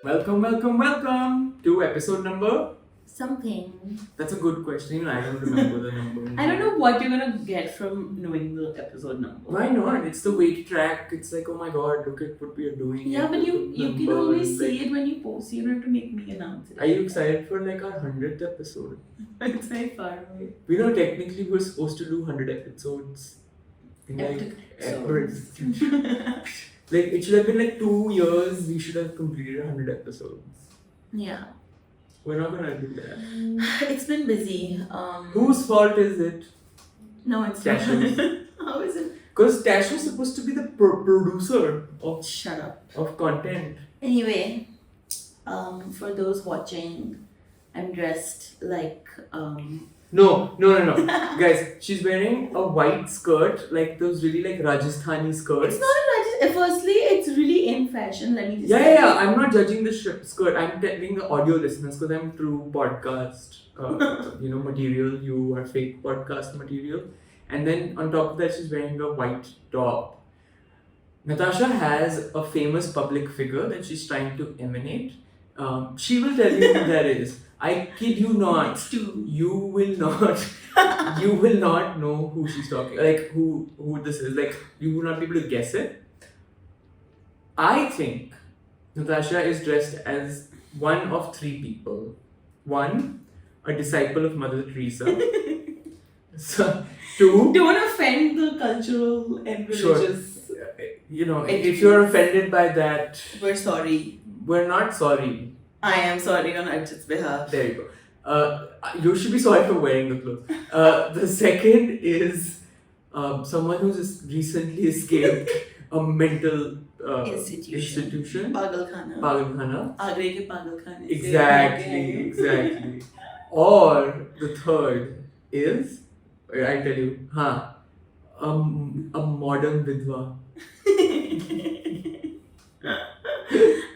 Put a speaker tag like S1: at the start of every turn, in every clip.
S1: Welcome to episode number.
S2: Something.
S1: That's a good question. I don't remember the number.
S2: I don't know what you're gonna get from knowing the episode number.
S1: Why not? It's the way to track. It's like, oh my god, look at what we are doing.
S2: Yeah, but you can
S1: Numbers,
S2: always
S1: like-
S2: see it when you post. You don't have to make me announce it.
S1: Are you excited for like our 100th episode?
S2: It's very far away.
S1: We know technically we're supposed to do 100 episodes. In like ever. Like it should have been like 2 years. We should have completed 100 episodes.
S2: Yeah.
S1: We're not gonna do that.
S2: It's been busy.
S1: Whose fault is it?
S2: No, it's
S1: Tasha's.
S2: not. How is it?
S1: Because Tash was supposed to be the producer of
S2: Shut up.
S1: content.
S2: Anyway, for those watching, I'm dressed like
S1: No. Guys, she's wearing a white skirt, like those really like Rajasthani skirts.
S2: It's not a firstly, it's really in fashion. Let me just
S1: Yeah. I'm not judging the skirt. I'm telling the audio listeners because I'm through podcast, material. You are fake podcast material. And then on top of that, she's wearing a white top. Natasha has a famous public figure that she's trying to emanate. She will tell you who that is. I kid you not.
S2: It's two.
S1: You will not. You will not know who she's talking. Like who this is. Like you will not be able to guess it. I think Natasha is dressed as one of three people. One, a disciple of Mother Teresa. So, two,
S2: Don't offend the cultural and religious.
S1: if you're offended by that,
S2: We're sorry.
S1: we're not sorry.
S2: I am sorry on Archit's behalf.
S1: There you go. You should be sorry for wearing the clothes. The second is someone who's just recently escaped a mental institution.
S2: Pagalkhana.
S1: Pagalkhana.
S2: Agra ke Pagalkhane.
S1: Exactly. Or the third is, I tell you, a modern vidwa.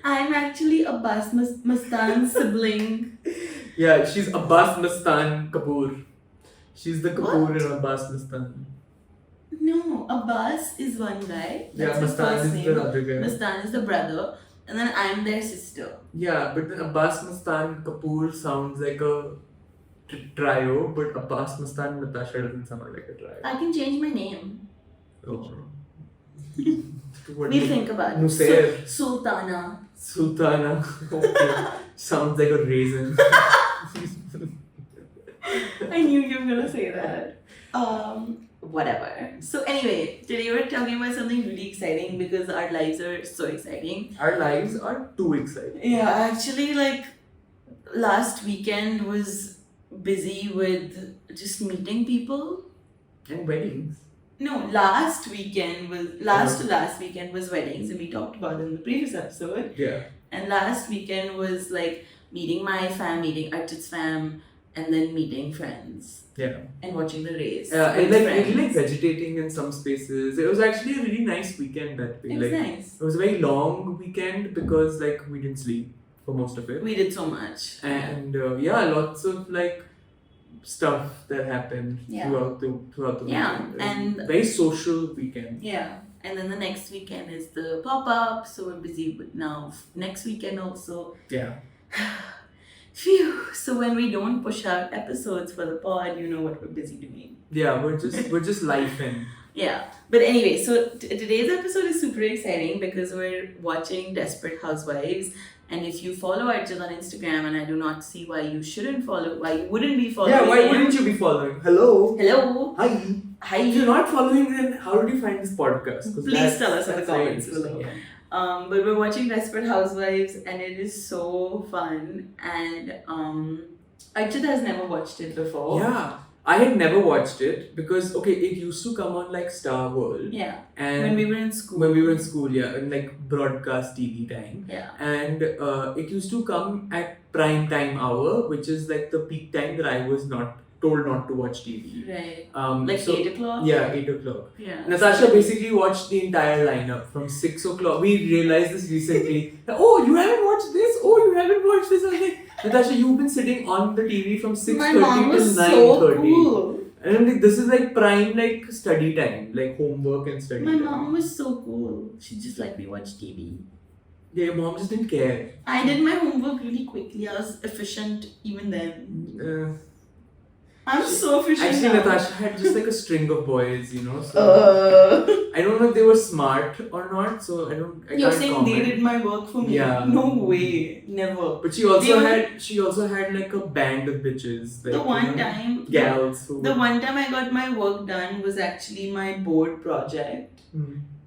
S2: I'm actually Abbas Mastan's sibling.
S1: Yeah, she's Abbas Mastan Kapoor. She's the Kapoor
S2: What?
S1: in Abbas Mastan.
S2: No, Abbas is one guy.
S1: Yeah,
S2: That's his
S1: Mastan
S2: first
S1: is
S2: name.
S1: the other guy.
S2: Mastan is the brother. And then I'm their sister.
S1: Yeah, but then Abbas Mastan Kapoor sounds like a trio, but Abbas Mastan Natasha doesn't sound like a trio.
S2: I can change my name.
S1: Oh.
S2: We'll think about it.
S1: Nusair.
S2: Sultana.
S1: Sultana. Okay. Sounds like a raisin.
S2: I knew you were gonna say that. Whatever. So anyway, today we're talking about something really exciting because our lives are so exciting.
S1: Our lives are too exciting.
S2: Yeah, actually, like last weekend was busy with just meeting people.
S1: And weddings.
S2: No, last weekend was weddings, and we talked about it in the previous episode.
S1: Yeah.
S2: And last weekend was like meeting my fam, meeting Archit's fam, and then meeting friends.
S1: Yeah.
S2: And watching the race.
S1: And
S2: with
S1: like really
S2: friends.
S1: vegetating in some spaces. It was actually a really nice weekend that way.
S2: It was
S1: Like
S2: nice.
S1: it was a very long weekend because like we didn't sleep for most of it.
S2: We did so much.
S1: And lots of like stuff that happened
S2: Yeah.
S1: throughout the
S2: Yeah,
S1: weekend.
S2: and-
S1: very social weekend.
S2: Yeah. And then the next weekend is the pop-up, so we're busy with now next weekend also.
S1: Yeah.
S2: Phew. So when we don't push out episodes for the pod, you know what we're busy doing.
S1: Yeah, we're just life in.
S2: Yeah. But anyway, so today's episode is super exciting because we're watching Desperate Housewives. And if you follow Arjun on Instagram, and I do not see why you wouldn't be following
S1: Yeah, why
S2: him.
S1: wouldn't you be following? Hello.
S2: Hello.
S1: Hi.
S2: Hi.
S1: If you're not following, then how did you find this podcast? 'Cause
S2: Please tell us in the
S1: that's very
S2: comments
S1: interesting,
S2: below.
S1: yeah.
S2: But we're watching Desperate Housewives, and it is so fun. And Archit has never watched it before.
S1: Yeah, I had never watched it because it used to come on like Star World.
S2: Yeah.
S1: And
S2: When we were in school.
S1: When we were in school, yeah, in like broadcast TV time.
S2: Yeah.
S1: And it used to come at prime time hour, which is like the peak time that I was not told not to watch TV.
S2: Right.
S1: Like
S2: 8 o'clock?
S1: Yeah, 8 o'clock.
S2: Yeah.
S1: Natasha basically watched the entire lineup from 6 o'clock. We realized this recently. Oh, you haven't watched this? Oh, you haven't watched this? I was like, Natasha, you've been sitting on the TV from 6:30
S2: My mom
S1: till
S2: was
S1: 9:30.
S2: so cool.
S1: And I'm like, this is like prime like study time, like homework and study
S2: My
S1: time.
S2: mom was so cool. She just let me watch TV.
S1: Yeah, your mom just didn't care.
S2: I did my homework really quickly. I was efficient even then. I'm so efficient
S1: Actually,
S2: now.
S1: Natasha had just like a string of boys, you know. So
S2: Uh,
S1: I don't know if they were smart or not. So I
S2: You're
S1: can't
S2: saying
S1: comment.
S2: they did my work for me?
S1: Yeah.
S2: No way. Never.
S1: But she also
S2: They
S1: had like a band of bitches. Like,
S2: The one
S1: you know,
S2: time,
S1: gals. Who
S2: the one time I got my work done was actually my board project.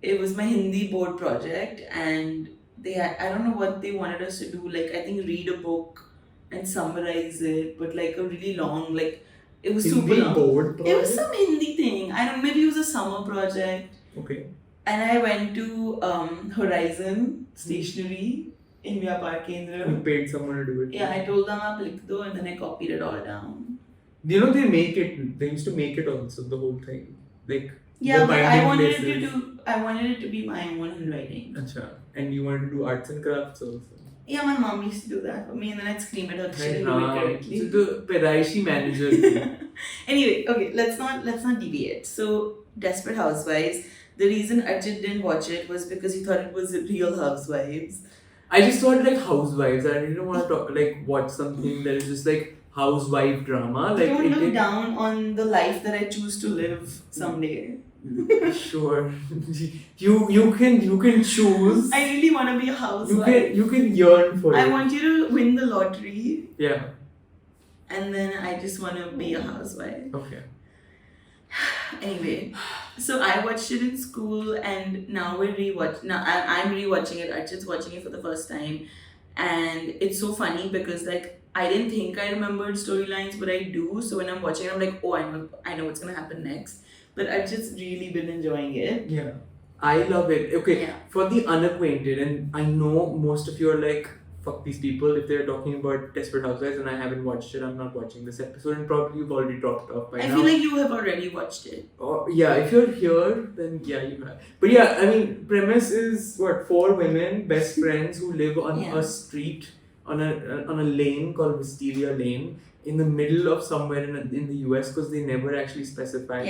S2: It was my Hindi board project, and I don't know what they wanted us to do. Like, I think read a book and summarize it, but like a really long, like, it was super
S1: Hindi
S2: long.
S1: board
S2: It was
S1: project?
S2: some Hindi thing. I don't know, maybe it was a summer project.
S1: Okay.
S2: And I went to Horizon Stationery in Vyapar Kendra.
S1: You paid someone to do it.
S2: Yeah, I told them I'll likh do, and then I copied it all down.
S1: You know, they used to make it also, the whole thing. Like,
S2: Yeah,
S1: the
S2: but I
S1: binding
S2: wanted
S1: places.
S2: I wanted it to be my own handwriting.
S1: Acha. And you wanted to do arts and crafts also.
S2: Yeah, my mom used to do that for me, and then I'd scream at her that she didn't do it
S1: So
S2: correctly.
S1: the Pedaishi manager.
S2: Anyway, okay, let's not deviate. So, Desperate Housewives. The reason Archit didn't watch it was because he thought it was Real Housewives.
S1: I just thought like Housewives. I didn't want to watch something that is just like housewife drama. Like
S2: Don't look down on the life that I choose to live someday.
S1: Sure. you can choose.
S2: I really want to be a housewife.
S1: You can yearn for it.
S2: I want you to win the lottery.
S1: Yeah.
S2: And then I just want to be a housewife.
S1: Okay.
S2: Anyway, so I watched it in school, and now I'm rewatching it. Archit's watching it for the first time, and it's so funny because like I didn't think I remembered storylines, but I do. So when I'm watching it, I'm like, oh, I know what's gonna happen next. But I've just really been enjoying it.
S1: Yeah. I love it. Okay,
S2: Yeah.
S1: for the unacquainted, and I know most of you are like, fuck these people if they're talking about Desperate Housewives and I haven't watched it, I'm not watching this episode, and probably you've already dropped off by now.
S2: I feel like you have already watched it.
S1: Yeah, if you're here, then yeah, you have. But yeah, I mean, premise is what, 4 women, best friends who live on
S2: Yeah.
S1: a street, on a lane called Wisteria Lane, in the middle of somewhere in the US, because they never actually specified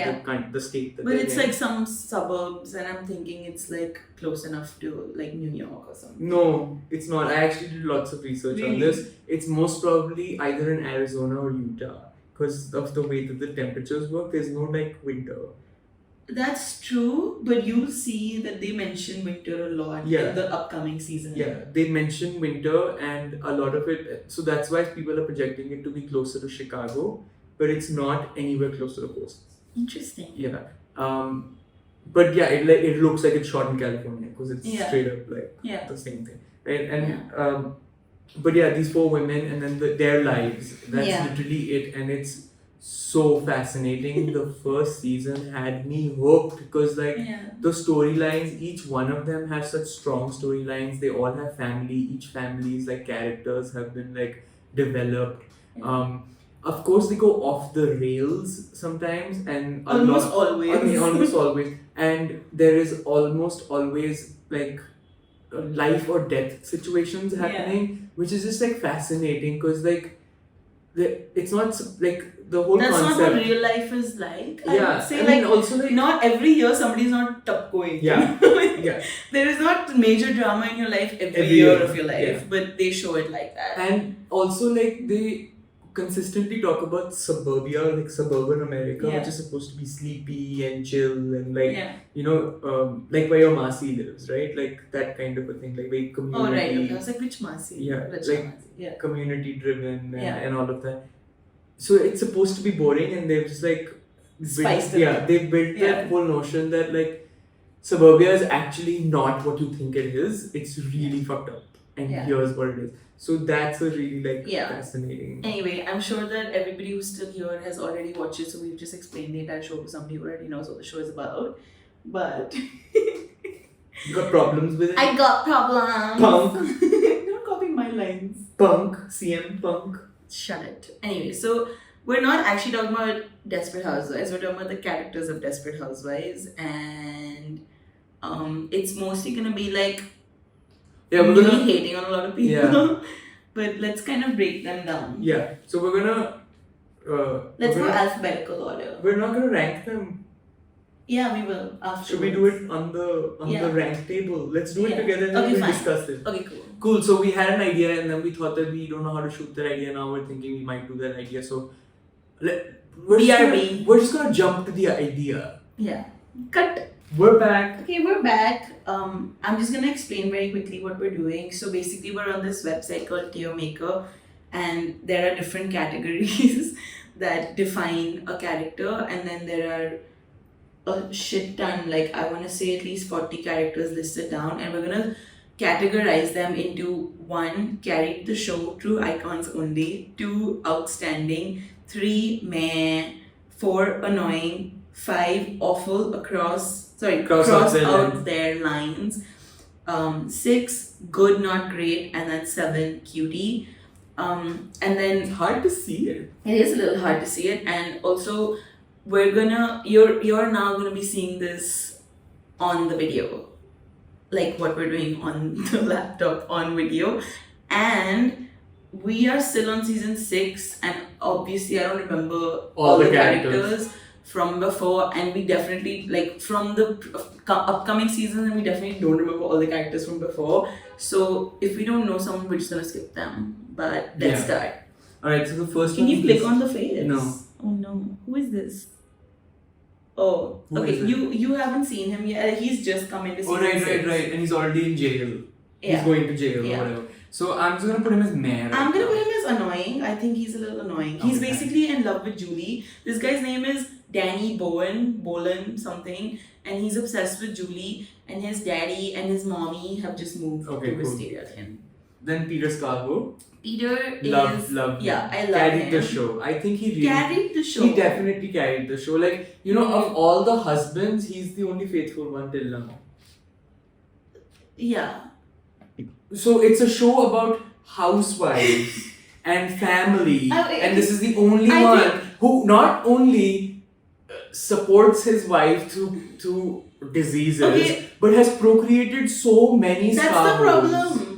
S1: the state that
S2: But
S1: they're
S2: it's
S1: in.
S2: like some suburbs, and I'm thinking it's like close enough to like New York or something.
S1: No, it's not. I actually did lots of research on
S2: Really?
S1: this. It's most probably either in Arizona or Utah, because of the way that the temperatures work. There's no like winter.
S2: That's true, but you'll see that they mention winter a lot
S1: Yeah.
S2: in the upcoming season.
S1: Yeah, they mention winter, and a lot of it. So that's why people are projecting it to be closer to Chicago, but it's not anywhere close to the coast.
S2: Interesting.
S1: Yeah. But yeah, it looks like it's shot in California because it's
S2: Yeah.
S1: straight up like
S2: Yeah.
S1: the same thing, right? And but yeah, these 4 women and then their lives. That's
S2: Yeah.
S1: literally it, and it's so fascinating. The first season had me hooked because like
S2: Yeah.
S1: the storylines, each one of them has such strong storylines. They all have family. Each family's like characters have been like developed.
S2: Yeah.
S1: Of course, they go off the rails sometimes, and
S2: Almost always.
S1: I mean, almost always, and there is almost always like life or death situations happening, which is just like fascinating because like it's not like the whole
S2: That's
S1: concept.
S2: not what real life is like. I
S1: Yeah,
S2: would say
S1: I mean,
S2: like
S1: also like
S2: not every year somebody's not going.
S1: Yeah. Yeah.
S2: There is not major drama in your life every
S1: Every
S2: year
S1: year,
S2: of your life,
S1: yeah.
S2: but they show it like that.
S1: And also, like, they consistently talk about suburbia, like suburban America,
S2: Yeah.
S1: which is supposed to be sleepy and chill and like,
S2: Yeah.
S1: you know, like where your Masi lives, right? Like that kind of a thing, like very community.
S2: Oh right. Okay. I was like, which Masi?
S1: Yeah,
S2: Which
S1: like-
S2: Masi? Yeah.
S1: community driven
S2: Yeah.
S1: and all of that. So it's supposed to be boring, and they've just like
S2: Spiced it
S1: yeah,
S2: up.
S1: they built
S2: Yeah.
S1: that whole notion that like suburbia is actually not what you think it is. It's really fucked up, and
S2: Yeah.
S1: here's what it is. So that's a really like
S2: Yeah.
S1: fascinating.
S2: Anyway, I'm sure that everybody who's still here has already watched it, so we've just explained the entire show to somebody who already knows what the show is about. But
S1: You got problems with it?
S2: I got problems.
S1: Punk.
S2: Don't copy my lines.
S1: Punk, CM Punk.
S2: Shut it. Anyway, so we're not actually talking about Desperate Housewives. We're talking about the characters of Desperate Housewives, and it's mostly gonna be like
S1: Yeah, we're
S2: me
S1: gonna
S2: hating on a lot of people.
S1: Yeah.
S2: But let's kind of break them down.
S1: yeah. So we're gonna
S2: Let's
S1: we're
S2: go
S1: gonna-
S2: alphabetical order.
S1: We're not gonna rank them.
S2: Yeah, we will after.
S1: Should we do it on the rank table? Let's do it
S2: Yeah.
S1: together and then
S2: Okay,
S1: we'll
S2: fine.
S1: discuss it.
S2: Okay, cool.
S1: Cool. So we had an idea and then we thought that we don't know how to shoot that idea. Now we're thinking we might do that idea. So we're just gonna jump to the idea.
S2: Yeah. Cut.
S1: We're back.
S2: Okay, we're back. I'm just gonna explain very quickly what we're doing. So basically, we're on this website called Teo Maker, and there are different categories that define a character, and then there are a shit ton, like I want to say at least 40 characters listed down, and we're gonna categorize them into 1, carried the show, true icons only, 2, outstanding, 3, meh, 4, annoying, 5, awful, cross out their lines, 6, good, not great, and then 7, cutie. And then
S1: it's hard to see it.
S2: It is a little hard to see it, and also you're now gonna be seeing this on the video, like what we're doing on the laptop on video, and we are still on season 6, and obviously I don't remember all the characters from before, and we definitely, like, from the upcoming seasons, and we definitely don't remember all the characters from before. So if we don't know someone, we're just gonna skip them. But let's start.
S1: Alright, so the first
S2: Can
S1: one
S2: you click on the face?
S1: No.
S2: Oh no. Who is this? Oh,
S1: Who
S2: okay.
S1: is it?
S2: You haven't seen him yet. He's just come into season 6.
S1: Right. And he's already in jail.
S2: Yeah.
S1: He's going to jail
S2: Yeah.
S1: or whatever. So I'm just gonna put him as mayor.
S2: I'm gonna put him as annoying. I think he's a little annoying. He's
S1: Okay.
S2: basically in love with Julie. This guy's name is Danny Bowen something, and he's obsessed with Julie. And his daddy and his mommy have just moved
S1: Okay,
S2: to
S1: cool.
S2: Wisteria again.
S1: Then Peter Scarborough.
S2: Peter
S1: Love.
S2: Yeah, I love
S1: carried
S2: him.
S1: the show. I think he really
S2: Carried the show.
S1: He definitely carried the show. Like, of all the husbands, he's the only faithful one till now.
S2: Yeah.
S1: So it's a show about housewives and family, and this is the only one who not only supports his wife through diseases, but has procreated so many
S2: That's
S1: Scarboroughs.
S2: the problem.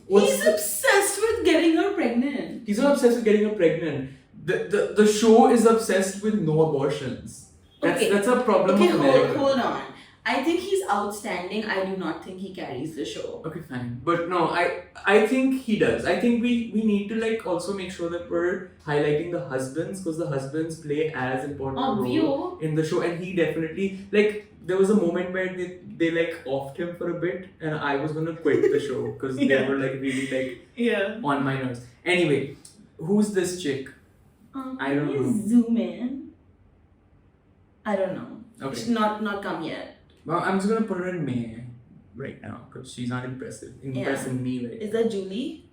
S2: He's obsessed with getting her pregnant.
S1: He's not obsessed with getting her pregnant. The show is obsessed with no abortions. That's a problem of America.
S2: Hold on. I think he's outstanding. I do not think he carries the show.
S1: Okay, fine. But no, I think he does. I think we need to also make sure that we're highlighting the husbands, because the husbands play as important a role in the show, and he definitely, there was a moment where they offed him for a bit, and I was gonna quit the show because they were really on my nerves. Anyway, who's this chick? I don't know.
S2: Zoom in. I don't know.
S1: Okay.
S2: She's not come yet.
S1: Well, I'm just gonna put her in May right now because she's not impressing me. Right?
S2: Is that Julie?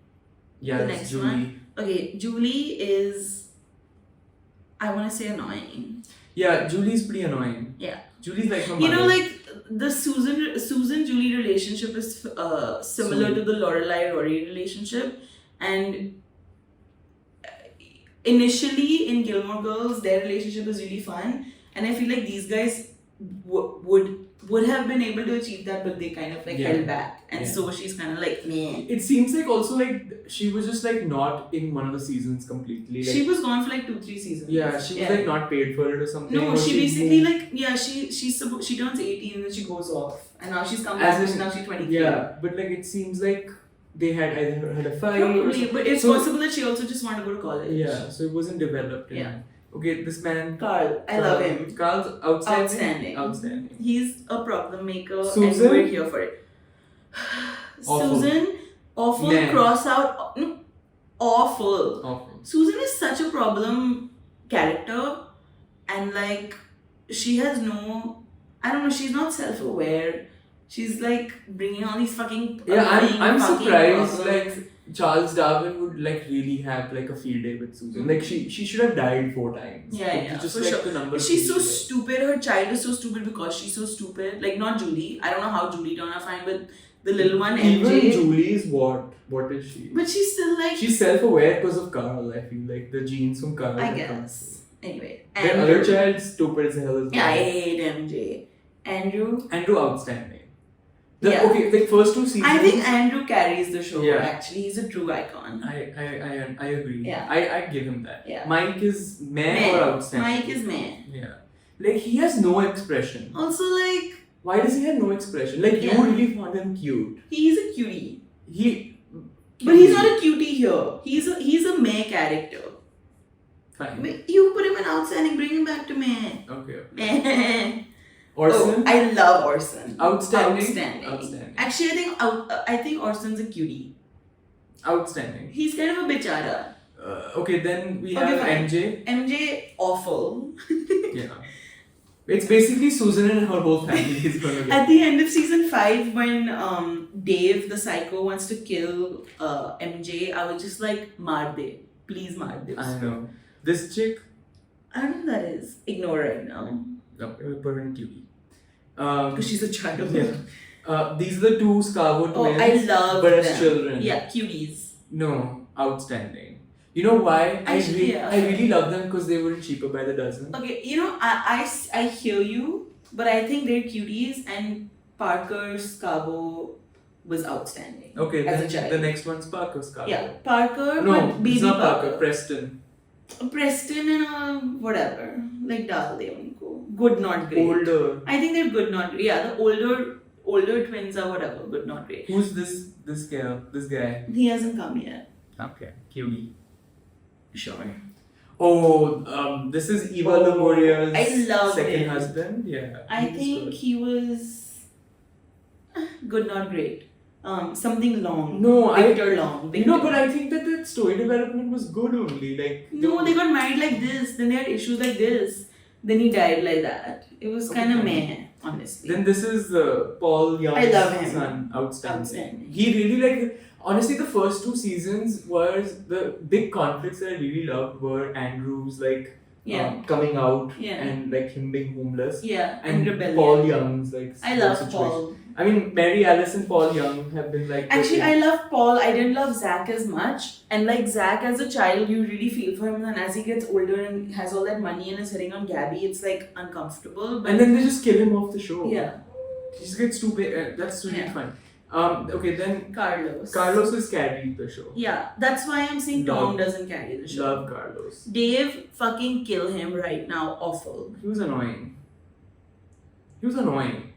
S1: Yeah,
S2: the
S1: that's
S2: next
S1: Julie.
S2: one? Okay, Julie is, I want to say, annoying.
S1: Yeah, Julie's pretty annoying.
S2: Yeah.
S1: Julie's like my mother.
S2: The Susan Julie relationship is similar to the Lorelai Rory relationship, and initially in Gilmore Girls, their relationship is really fun, and I feel like these guys would have been able to achieve that, but they kind of held back, and so she's kind of meh.
S1: It seems also she was just not in one of the seasons completely.
S2: She was gone for 2-3 seasons.
S1: Yeah, she was not paid for it or something.
S2: No,
S1: or
S2: she basically she turns 18 and then she goes off, and now she's come back. Now she's 23.
S1: Yeah, but it seems they had either had a fight.
S2: Probably, but it's possible that she also just wanted to go to college.
S1: Yeah, so it wasn't developed. Okay, this man.
S2: Carl, I love him.
S1: Carl's outstanding.
S2: He's a problem maker,
S1: Susan?
S2: and we're here for it.
S1: Awful.
S2: Susan, awful,
S1: Man.
S2: cross out, no, awful.
S1: Awful.
S2: Susan is such a problem character, and she has no, I don't know, she's not self-aware. She's bringing all these fucking
S1: I'm
S2: fucking
S1: surprised
S2: problems.
S1: Charles Darwin would really have a field day with Susan. She should have died 4 times.
S2: Yeah,
S1: just
S2: for sure.
S1: the number.
S2: She's so stupid. Her child is so stupid because she's so stupid. Not Julie. I don't know how Julie turned out fine, but the little one,
S1: Even
S2: MJ.
S1: Julie is what is she?
S2: But she's still
S1: she's self-aware because of Carl. I feel the genes from Carl.
S2: I guess. Anyway.
S1: The other child stupid as hell as well.
S2: Yeah, I hate MJ. Andrew
S1: outstanding. Okay, first 2 seasons.
S2: I think Andrew carries the show.
S1: Yeah.
S2: Actually, he's a true icon.
S1: I agree.
S2: Yeah.
S1: I give him that.
S2: Yeah.
S1: Mike is meh or outstanding.
S2: Mike is meh.
S1: Yeah. Like, he has no expression.
S2: Also, like,
S1: Why does he have no expression? Like,
S2: Yeah.
S1: you really found him cute.
S2: he's a cutie.
S1: But
S2: But he's not a cutie here. He's a meh character.
S1: Fine.
S2: You put him in outstanding, bring him back to meh.
S1: Okay.
S2: Meh.
S1: Orson?
S2: Oh, I love Orson.
S1: Outstanding?
S2: Outstanding. Actually, I think Orson's a cutie.
S1: Outstanding.
S2: He's kind of a bichara.
S1: Okay, then we
S2: Okay,
S1: have
S2: fine.
S1: MJ.
S2: MJ, awful.
S1: Yeah. It's basically Susan and her whole family is gonna get.
S2: At the end of season 5, when Dave the psycho wants to kill MJ, I was just like, maar de. Please maar de.
S1: I know. This chick,
S2: I don't know who that is. Ignore right now.
S1: no, we put her in cutie.
S2: Because she's a child.
S1: Yeah. These are the two Scavo
S2: Oh,
S1: twins.
S2: I love
S1: But as
S2: them.
S1: children.
S2: Yeah, cuties.
S1: No, outstanding. You know why?
S2: Actually,
S1: I really love them because they were cheaper by the dozen.
S2: Okay, you know, I hear you, but I think they're cuties, and Parker Scavo was outstanding.
S1: Okay,
S2: as
S1: then
S2: a child.
S1: the next one's Parker Scavo.
S2: Yeah, Parker,
S1: No,
S2: but baby
S1: it's not
S2: Parker.
S1: Preston.
S2: Preston and whatever. Like dal de unko. Good, not great.
S1: Older.
S2: I think they're good, not great. Yeah, the older twins are whatever, good, not great.
S1: Who's this guy?
S2: He hasn't come yet.
S1: Okay, cutie.
S2: Sure.
S1: Oh, this is Eva
S2: Oh,
S1: Longoria's
S2: I love
S1: second
S2: him.
S1: husband. Yeah.
S2: I
S1: he's
S2: think
S1: good.
S2: he was good, not great. Something long.
S1: No,
S2: Victor Long. Victor.
S1: No, but I think that the story development was good only. Like
S2: No, they got married like this. Then they had issues like this. Then he died like that. It was
S1: Okay,
S2: kind of
S1: fine.
S2: meh, honestly.
S1: Then this is Paul Young's
S2: I love him.
S1: son. Outstanding.
S2: Outstanding.
S1: He really like. Honestly, the first 2 seasons was the big conflicts that I really loved were Andrew's like
S2: Yeah.
S1: coming out
S2: Yeah.
S1: and like him being homeless.
S2: Yeah.
S1: And
S2: rebellion.
S1: Paul Young's like
S2: I love
S1: situation.
S2: Paul.
S1: I mean, Mary Alice and Paul Young have been like.
S2: Actually, I love Paul. I didn't love Zach as much. And like Zach as a child, you really feel for him. And then as he gets older and has all that money and is hitting on Gabby, it's like uncomfortable. But
S1: And then they just kill him off the show.
S2: yeah,
S1: He just gets too big. That's really
S2: Yeah.
S1: fun. Okay, then
S2: Carlos.
S1: Carlos has carried the show.
S2: Yeah, that's why I'm saying Tom
S1: Love-
S2: doesn't carry the show.
S1: Love Carlos.
S2: Dave, fucking kill him right now. Awful.
S1: He was annoying.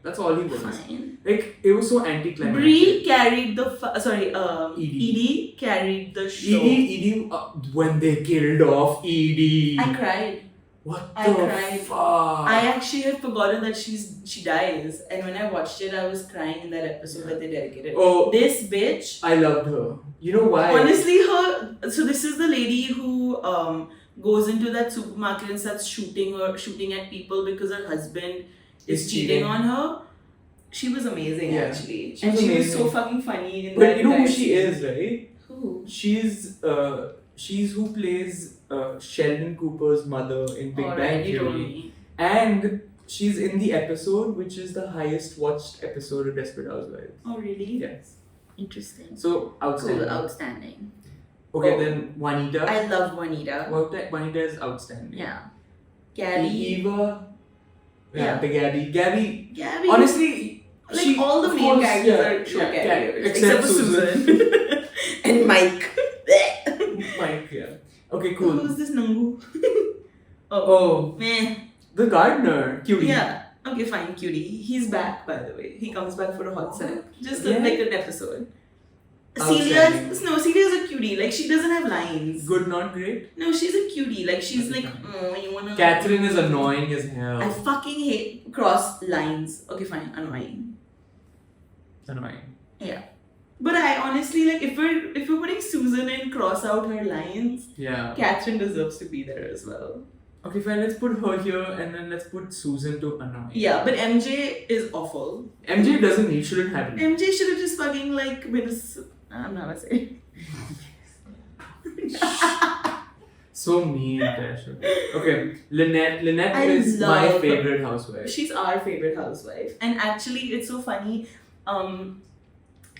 S1: That's all he was.
S2: Fine.
S1: Like, it was so anticlimactic.
S2: Bree carried the
S1: Edie.
S2: Edie carried the show.
S1: Edie, when they killed off Edie.
S2: I cried.
S1: What
S2: I
S1: the
S2: cried.
S1: fuck?
S2: I actually had forgotten that she dies, and when I watched it, I was crying in that episode that they dedicated.
S1: Oh,
S2: This bitch.
S1: I loved her. You know why?
S2: Honestly, her. So this is the lady who goes into that supermarket and starts shooting at people because her husband is
S1: Is
S2: cheating
S1: cheating.
S2: on her. She was amazing,
S1: Yeah.
S2: actually,
S1: She
S2: and
S1: was
S2: she was
S1: amazing.
S2: so fucking funny in
S1: But
S2: that.
S1: you know who
S2: entire
S1: she
S2: season.
S1: is, right?
S2: Who?
S1: She's who plays Sheldon Cooper's mother in Big Bang
S2: Alright, you told
S1: Theory.
S2: me.
S1: And she's in the episode which is the highest watched episode of Desperate Housewives.
S2: Oh really?
S1: Yes.
S2: Interesting.
S1: So outstanding.
S2: Cool, outstanding.
S1: Okay,
S2: Oh.
S1: then Juanita.
S2: I love Juanita.
S1: Juanita is outstanding.
S2: Yeah. Gabby.
S1: Eva.
S2: Yeah.
S1: The Gabby.
S2: Gabby.
S1: Honestly,
S2: like
S1: she,
S2: all the
S1: of
S2: main
S1: course,
S2: characters
S1: yeah,
S2: are show
S1: yeah,
S2: characters,
S1: except
S2: for Susan and Mike.
S1: Mike, yeah. Okay, cool.
S2: Who's this Nangu?
S1: Oh,
S2: Meh.
S1: the gardener, cutie.
S2: Yeah. Okay, fine, cutie. He's back, by the way. He comes back for a hot sec. Just
S1: Yeah.
S2: like an episode.
S1: Outstanding.
S2: Celia's a cutie. Like, she doesn't have lines.
S1: Good, not great.
S2: No, she's a cutie. Like, she's
S1: Okay,
S2: like,
S1: fine.
S2: oh, you wanna...
S1: Catherine is annoying as hell.
S2: I fucking hate cross lines. Okay, fine, annoying.
S1: Annoying.
S2: Yeah. But I honestly, like, if we're putting Susan in cross out her lines,
S1: Yeah.
S2: Catherine deserves to be there as well.
S1: Okay, fine. Let's put her here, and then let's put Susan to annoying.
S2: Yeah, but MJ is awful.
S1: MJ shouldn't have it.
S2: MJ should have just fucking like been I'm not gonna say.
S1: So mean, Tasha. Okay, Lynette
S2: I
S1: is my
S2: love-
S1: favorite housewife.
S2: She's our favorite housewife. And actually it's so funny.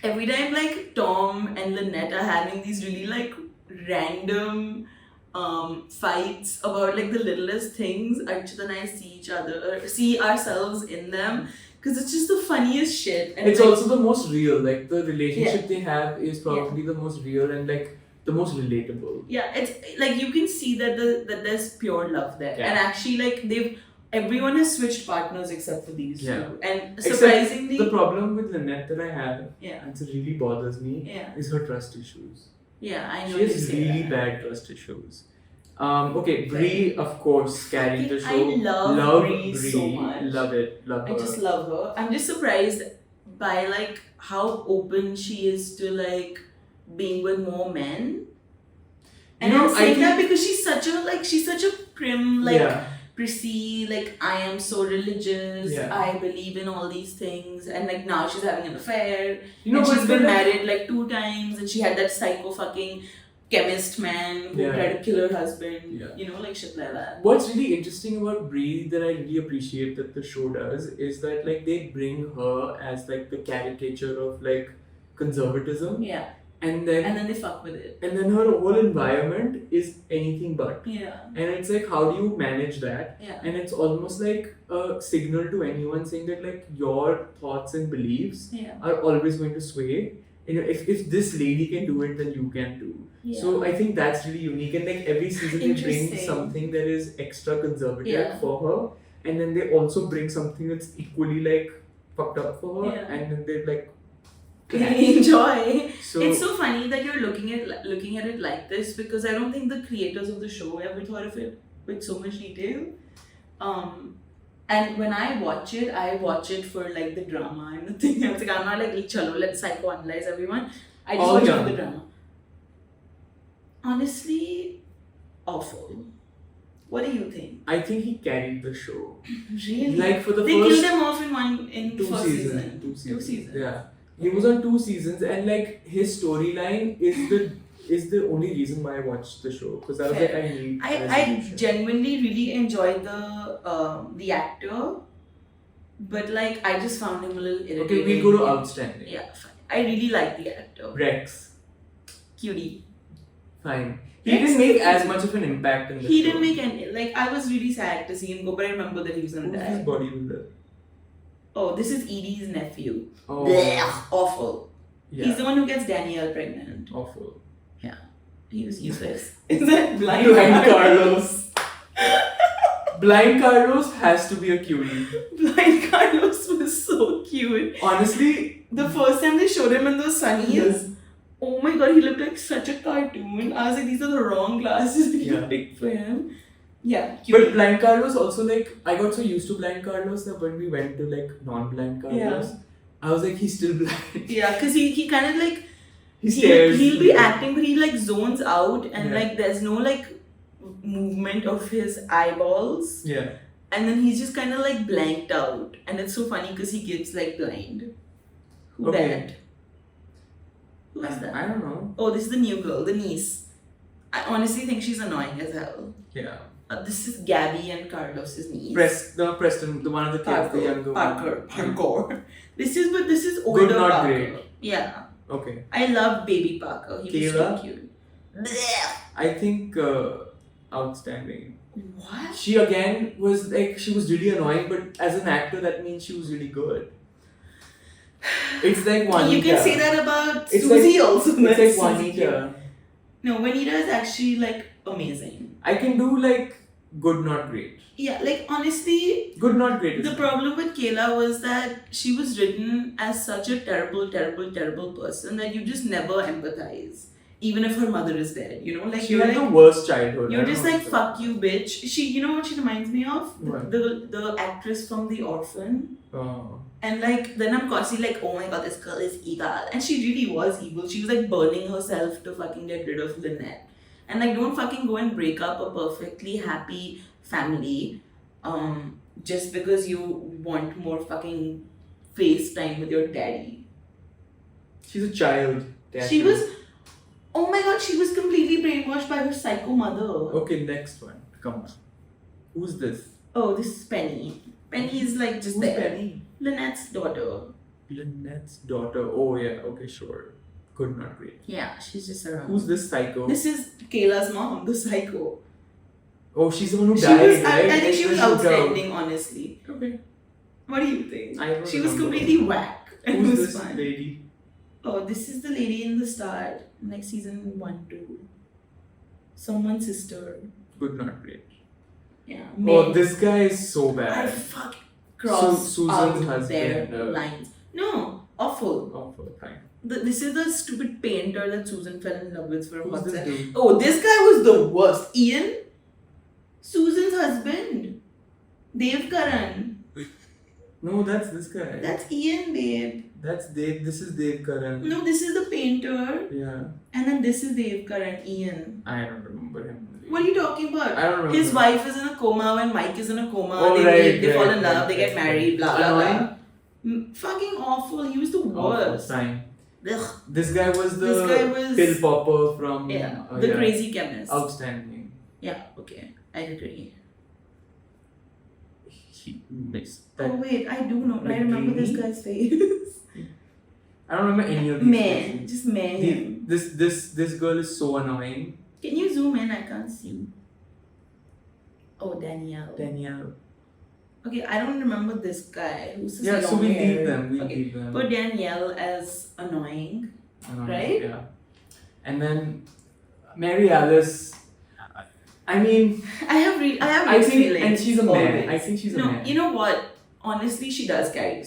S2: Every time like Tom and Lynette are having these really like random fights about like the littlest things, Archit and I see ourselves in them. Because it's just the funniest shit. And
S1: It's
S2: like,
S1: also the most real. Like the relationship they have is probably the most real and like the most relatable.
S2: yeah, it's like you can see that there's pure love there.
S1: Yeah.
S2: And actually like they've everyone has switched partners except for these
S1: Yeah.
S2: two. And
S1: Except
S2: surprisingly,
S1: the problem with Lynette that I have,
S2: yeah,
S1: and it really bothers me,
S2: yeah,
S1: is her trust issues.
S2: yeah, I know
S1: She
S2: you
S1: has
S2: say
S1: really
S2: that.
S1: bad trust issues. Okay, Brie, of course, carried the
S2: Fucking-
S1: show.
S2: I love Brie so much.
S1: Love it. Love her.
S2: I just love her. I'm just surprised by like how open she is to like being with more men. And
S1: You know,
S2: I'm saying
S1: I
S2: that
S1: think-
S2: because she's such a prim, like
S1: yeah.
S2: prissy, like I am so religious,
S1: Yeah.
S2: I believe in all these things, and like now she's having an affair.
S1: You know,
S2: and she's
S1: but
S2: been
S1: like-
S2: married like 2 times, and she had that psycho fucking chemist man who
S1: Yeah.
S2: tried to kill her husband.
S1: Yeah.
S2: You know, like shit like that.
S1: What's really interesting about Brie that I really appreciate that the show does is that like they bring her as like the caricature of like conservatism,
S2: Yeah.
S1: and then
S2: they fuck with it.
S1: and then her whole environment is anything but.
S2: Yeah.
S1: And it's like, how do you manage that?
S2: Yeah.
S1: And it's almost like a signal to anyone saying that like your thoughts and beliefs
S2: Yeah.
S1: are always going to sway. You know, if this lady can do it, then you can too.
S2: Yeah.
S1: So I think that's really unique, and like every season they bring
S2: Interesting.
S1: something that is extra conservative
S2: Yeah.
S1: for her, and then they also bring something that's equally like fucked up for her,
S2: Yeah.
S1: and then they like.
S2: enjoy.
S1: So
S2: It's so funny that you're looking at it like this, because I don't think the creators of the show ever thought of it with so much detail. And when I watch it for like the drama and the thing. I was like, I'm not like, chalo, let's psychoanalyze everyone. I just
S1: All
S2: watch it
S1: young.
S2: for the drama. Honestly, awful. What do you think?
S1: I think he carried the show.
S2: Really?
S1: Like for the
S2: they
S1: first
S2: killed him off in
S1: two
S2: first
S1: seasons.
S2: season.
S1: Two seasons.
S2: 2 seasons.
S1: Yeah. He was on 2 seasons, and like his storyline is the only reason why I watched the show, because I was
S2: Fair.
S1: like, I need
S2: I
S1: resolution.
S2: genuinely really enjoyed the actor, but like I just found him a little irritating.
S1: Okay, we'll go to outstanding.
S2: Yeah, fine. I really like the actor.
S1: Rex,
S2: Cutie.
S1: fine. He
S2: Rex
S1: didn't make
S2: is-
S1: as much of an impact in the
S2: He
S1: show.
S2: didn't make any. Like I was really sad to see him go, but I remember that he was gonna
S1: Who's
S2: die.
S1: this bodybuilder?
S2: Oh, this is Edie's nephew.
S1: Oh,
S2: Blech, awful.
S1: yeah.
S2: He's the one who gets Danielle pregnant.
S1: Awful.
S2: He was useless. Is that blind?
S1: Blind Carlos. Blind Carlos has to be a cutie.
S2: Blind Carlos was so cute.
S1: Honestly,
S2: The first time they showed him in those sunnies,
S1: Yes.
S2: oh my god, he looked like such a cartoon. I was like, these are the wrong glasses that you
S1: Yeah.
S2: picked for him. Yeah,
S1: but Blind Carlos also, like, I got so used to Blind Carlos that when we went to like non-blind Carlos, I was like, he's still blind.
S2: yeah, because he kind of like
S1: He stares.
S2: he'll be acting, but he like zones out, and
S1: Yeah.
S2: like there's no like movement of his eyeballs,
S1: Yeah.
S2: and then he's just kind of like blanked out, and it's so funny because he gives like blind. Who
S1: Okay.
S2: that? Who is that?
S1: I don't know.
S2: Oh, this is the new girl, the niece. I honestly think she's annoying as hell.
S1: Yeah.
S2: This is Gabby and Carlos's niece.
S1: Preston, the one of the kids, the younger one.
S2: Parker. This is older
S1: not
S2: Parker.
S1: great.
S2: Yeah.
S1: Okay.
S2: I love baby Parker. He was
S1: Kayla?
S2: so cute. Blech.
S1: I think outstanding.
S2: What?
S1: She again was like, she was really annoying, but as an actor, that means she was really good. It's like Juanita.
S2: You can say that about
S1: It's
S2: Susie
S1: like-
S2: also.
S1: It's
S2: That's
S1: like
S2: Susie.
S1: Juanita.
S2: No, Juanita is actually like amazing.
S1: I can do like good, not great.
S2: Yeah, like honestly,
S1: Good, not great.
S2: the problem with Kayla was that she was written as such a terrible, terrible, terrible person that you just never empathize. Even if her mother is dead, you know? Like
S1: She
S2: you're
S1: had
S2: like,
S1: the worst childhood.
S2: you're
S1: I don't
S2: just
S1: know
S2: like,
S1: what's
S2: fuck you, bitch. She, you know what she reminds me of?
S1: What?
S2: The actress from The Orphan.
S1: up. Oh.
S2: And like, then I'm constantly like, oh my god, this girl is evil. And she really was evil. She was like burning herself to fucking get rid of Lynette. And like, don't fucking go and break up a perfectly happy family just because you want more fucking face time with your daddy.
S1: She's a child.
S2: She was, oh my god, she was completely brainwashed by her psycho mother.
S1: Okay, next one. Come on. Who's this?
S2: Oh, this is Penny. Penny is like just
S1: Who's
S2: there.
S1: Penny?
S2: Lynette's daughter.
S1: Lynette's daughter. Oh yeah. Okay, sure. Good, not great.
S2: Yeah, she's just around.
S1: Who's this psycho?
S2: This is Kayla's mom, the psycho.
S1: Oh, she's the one who
S2: She
S1: died,
S2: was,
S1: right?
S2: I think she
S1: In
S2: was
S1: the shootout.
S2: outstanding, honestly.
S1: Okay.
S2: What do you think?
S1: I don't
S2: She was
S1: remember.
S2: completely whack. It
S1: Who's
S2: was
S1: this
S2: fun.
S1: lady?
S2: Oh, this is the lady in the start, season 1, 2. Someone's sister.
S1: Good, not great.
S2: Yeah.
S1: Oh, this guy is so
S2: I
S1: bad.
S2: fucking crossed
S1: Susan's
S2: out their
S1: husband.
S2: lines. No, awful.
S1: Awful, fine.
S2: This is the stupid painter that Susan fell in love with for a
S1: Who's
S2: hot
S1: this
S2: second.
S1: dude?
S2: Oh, this guy was the worst. Ian, Susan's husband, Dev Karan.
S1: No, that's this guy.
S2: That's Ian, babe.
S1: That's Dev. This is Dev Karan.
S2: No, this is the painter,
S1: Yeah.
S2: and then this is Dev Karan, Ian.
S1: I don't remember him.
S2: What are you talking about?
S1: I don't remember.
S2: His wife is in a coma when Mike is in a coma.
S1: Oh,
S2: they
S1: right,
S2: meet, they fall in
S1: right,
S2: love, they
S1: right,
S2: get married, blah blah
S1: Annoying?
S2: blah. Fucking awful. He was the
S1: Awful,
S2: worst.
S1: fine.
S2: Ugh.
S1: This guy was the
S2: This guy was-
S1: pill popper from
S2: The crazy chemist.
S1: Outstanding.
S2: Yeah, okay. I agree.
S1: He makes
S2: Oh
S1: that.
S2: wait, I do know. I
S1: Like
S2: remember this
S1: dreamy?
S2: guy's face.
S1: I don't remember any of these.
S2: Man,
S1: faces.
S2: just man.
S1: This girl is so annoying.
S2: Can you zoom in? I can't see. Oh, Danielle.
S1: Danielle.
S2: Okay, I don't remember this guy. Who's this
S1: Yeah, so
S2: long
S1: we
S2: hair?
S1: leave them. We
S2: Okay,
S1: leave them.
S2: put Danielle as annoying.
S1: Annoying,
S2: right?
S1: Yeah. And then Mary Alice. I mean,
S2: I have
S1: I
S2: mixed
S1: think,
S2: feelings.
S1: and she's a man.
S2: always.
S1: I think she's a
S2: No,
S1: man.
S2: you know what? Honestly, she does carry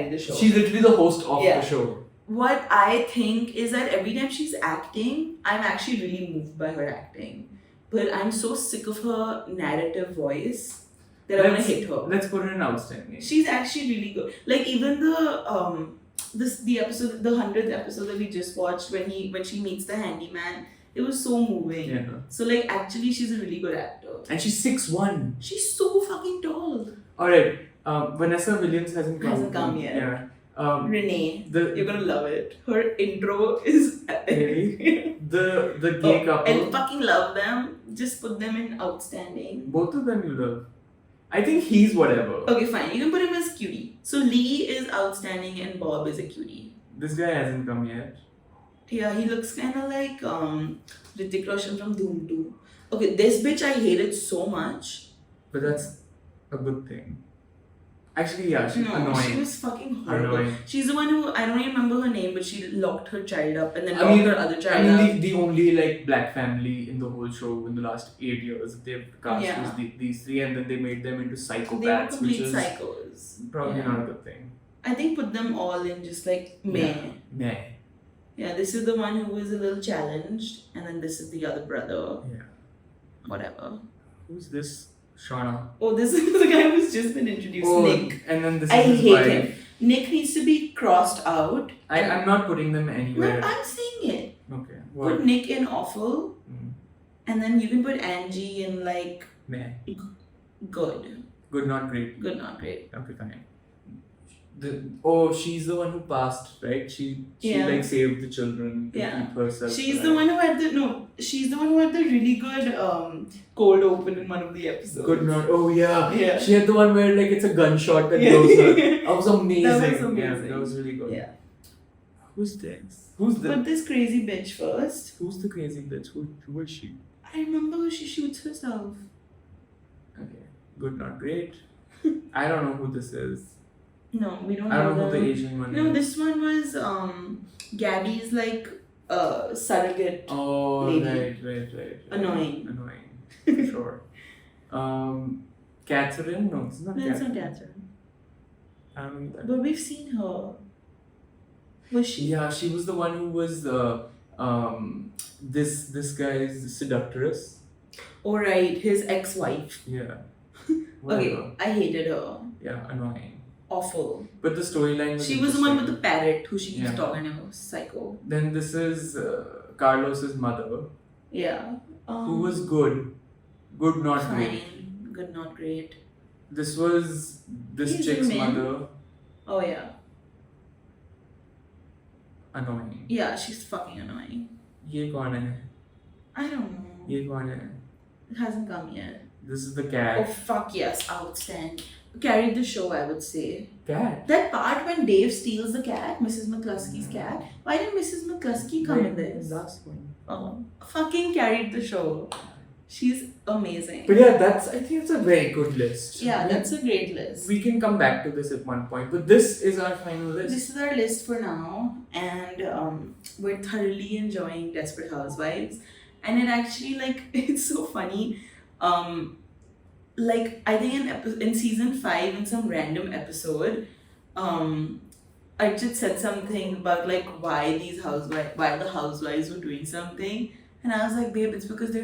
S2: the show.
S1: She's literally the host of
S2: Yeah.
S1: the show.
S2: What I think is that every time she's acting, I'm actually really moved by her acting. But I'm so sick of her narrative voice that I want to hit her.
S1: Let's put her in outstanding.
S2: She's actually really good. Like even the episode, the 100th episode that we just watched when she meets the handyman, it was so moving.
S1: Yeah.
S2: So like actually she's a really good actor.
S1: And she's 6'1".
S2: She's so fucking tall.
S1: Alright. Vanessa Williams hasn't come
S2: yet.
S1: Yeah.
S2: Renee,
S1: The
S2: you're gonna love it. Her intro is
S1: Really? the gay
S2: I
S1: couple.
S2: fucking love them. Just put them in outstanding.
S1: Both of them you love. I think he's whatever.
S2: Okay, fine. You can put him as cutie. So Lee is outstanding and Bob is a cutie.
S1: This guy hasn't come yet.
S2: Yeah, he looks kind of like Hrithik Roshan from Dhoom 2. Okay, this bitch I hated so much.
S1: But that's a good thing. Actually, yeah, she's
S2: No,
S1: annoying.
S2: she was fucking horrible.
S1: Annoying.
S2: She's the one who, I don't even remember her name, but she locked her child up and then
S1: I
S2: locked
S1: mean-
S2: her other
S1: I
S2: child
S1: mean,
S2: up.
S1: the only like black family in the whole show in the last 8 years they've cast
S2: Yeah.
S1: was these three, and then they made them into
S2: They were
S1: psychopaths, which
S2: complete
S1: is
S2: psychos.
S1: probably
S2: Yeah.
S1: not a good thing.
S2: I think put them all in just like meh.
S1: Nah.
S2: Yeah, this is the one who was a little challenged, and then this is the other brother.
S1: Yeah.
S2: Whatever.
S1: Who's this? Shauna.
S2: Oh, this is the guy who's just been introduced, Nick.
S1: And then this
S2: I
S1: is his
S2: hate
S1: wife.
S2: him. Nick needs to be crossed out.
S1: I'm not putting them
S2: No,
S1: anywhere.
S2: I'm saying it.
S1: Okay.
S2: Put
S1: What?
S2: Nick in awful,
S1: Mm.
S2: and then you can put Angie in like
S1: Meh.
S2: good.
S1: Good, not great.
S2: Good, not great.
S1: Okay, fine. She's the one who passed, right? She
S2: Yeah.
S1: like saved the children to
S2: Yeah.
S1: keep herself.
S2: She's the
S1: alive.
S2: one who had she's the one who had the really good cold open in one of the episodes.
S1: Good, not. Oh yeah.
S2: Yeah.
S1: She had the one where like it's a gunshot that
S2: Yeah.
S1: blows her. That was amazing.
S2: That was
S1: Yeah,
S2: amazing.
S1: that was really good.
S2: Yeah.
S1: Who's this? Who's the
S2: Put this crazy bitch first.
S1: Who's the crazy bitch? Who is she?
S2: I remember how she shoots herself.
S1: Okay. Good, not great. I don't know who this is.
S2: No, we don't
S1: I don't know
S2: know
S1: who the
S2: them.
S1: Asian one
S2: No,
S1: is.
S2: this one was Gabby's like surrogate.
S1: Oh,
S2: lady.
S1: right.
S2: Annoying.
S1: Annoying. For sure. Catherine? No, it's not
S2: No, it's
S1: Catherine.
S2: not Catherine.
S1: I don't know that.
S2: But we've seen her. Was she?
S1: Yeah, she was the one who was this guy's seductress.
S2: Oh right, his ex-wife.
S1: Yeah.
S2: Okay,
S1: Whatever.
S2: I hated her.
S1: Yeah, annoying.
S2: Awful.
S1: But the storyline was
S2: She was the one with
S1: interesting.
S2: the parrot who she keeps
S1: Yeah.
S2: talking to. Psycho.
S1: Then this is Carlos's mother,
S2: Yeah.
S1: who was good. Good, not great.
S2: fine. Good, not great.
S1: This was this
S2: He's
S1: chick's
S2: human.
S1: mother.
S2: Oh yeah.
S1: Annoying.
S2: Yeah, she's fucking annoying.
S1: ये कौन है?
S2: I don't know.
S1: ये कौन है?
S2: It hasn't come yet.
S1: This is the
S2: Oh
S1: cat.
S2: fuck yes, outstanding. Carried the show, I would say.
S1: Cat.
S2: That part when Dave steals the cat, Mrs. McCluskey's cat. Why didn't Mrs. McCluskey come in this?
S1: Last one.
S2: Oh, fucking carried the show. She's amazing.
S1: But yeah, I think it's a very good list.
S2: Yeah, that's a great list.
S1: We can come back to this at one point, but this is our final list.
S2: This is our list for now, and we're thoroughly enjoying Desperate Housewives. And it actually, like, it's so funny. like I think in season 5 in some random episode, Archit said something about like why the housewives were doing something, and I was like, babe, it's because they're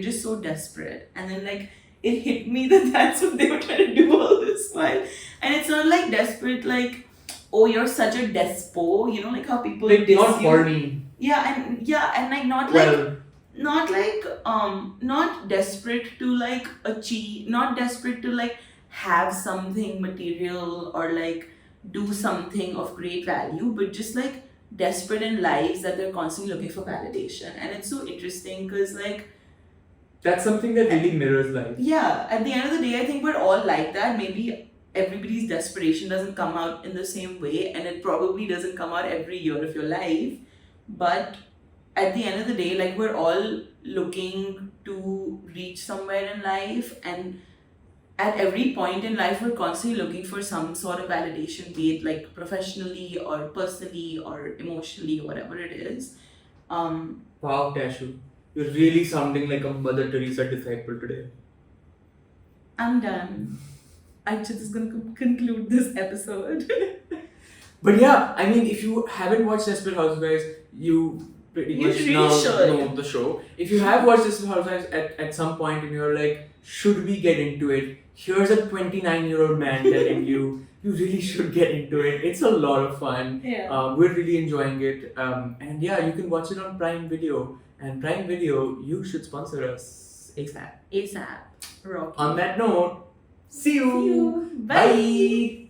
S2: just so desperate. And then like it hit me that that's what they were trying to do all this while, and it's not like desperate like, oh, you're such a despo, like how people
S1: Like,
S2: diss
S1: not
S2: you.
S1: horny.
S2: And like not
S1: Well,
S2: not desperate to like achieve, not desperate to like have something material or like do something of great value, but just like desperate in lives that they're constantly looking for validation. And it's so interesting because like,
S1: that's something that really mirrors life.
S2: yeah, at the end of the day, I think we're all like that. Maybe everybody's desperation doesn't come out in the same way, and it probably doesn't come out every year of your life, but at the end of the day, like, we're all looking to reach somewhere in life, and at every point in life we're constantly looking for some sort of validation, be it like professionally or personally or emotionally, whatever it is.
S1: Wow, Tashu. You're really sounding like a Mother Teresa disciple today.
S2: I'm done. I just gonna conclude this episode.
S1: But yeah, I mean, if you haven't watched Desperate Housewives, you pretty
S2: You
S1: much
S2: really
S1: now
S2: should.
S1: know the show. If you have watched Desperate Housewives at some point and you're like, should we get into it? Here's a 29-year-old man telling you, you really should get into it. It's a lot of fun.
S2: Yeah.
S1: We're really enjoying it. And yeah, you can watch it on Prime Video. And Prime Video, you should sponsor us ASAP.
S2: ASAP. Rocky.
S1: On that note, see you.
S2: See you. Bye.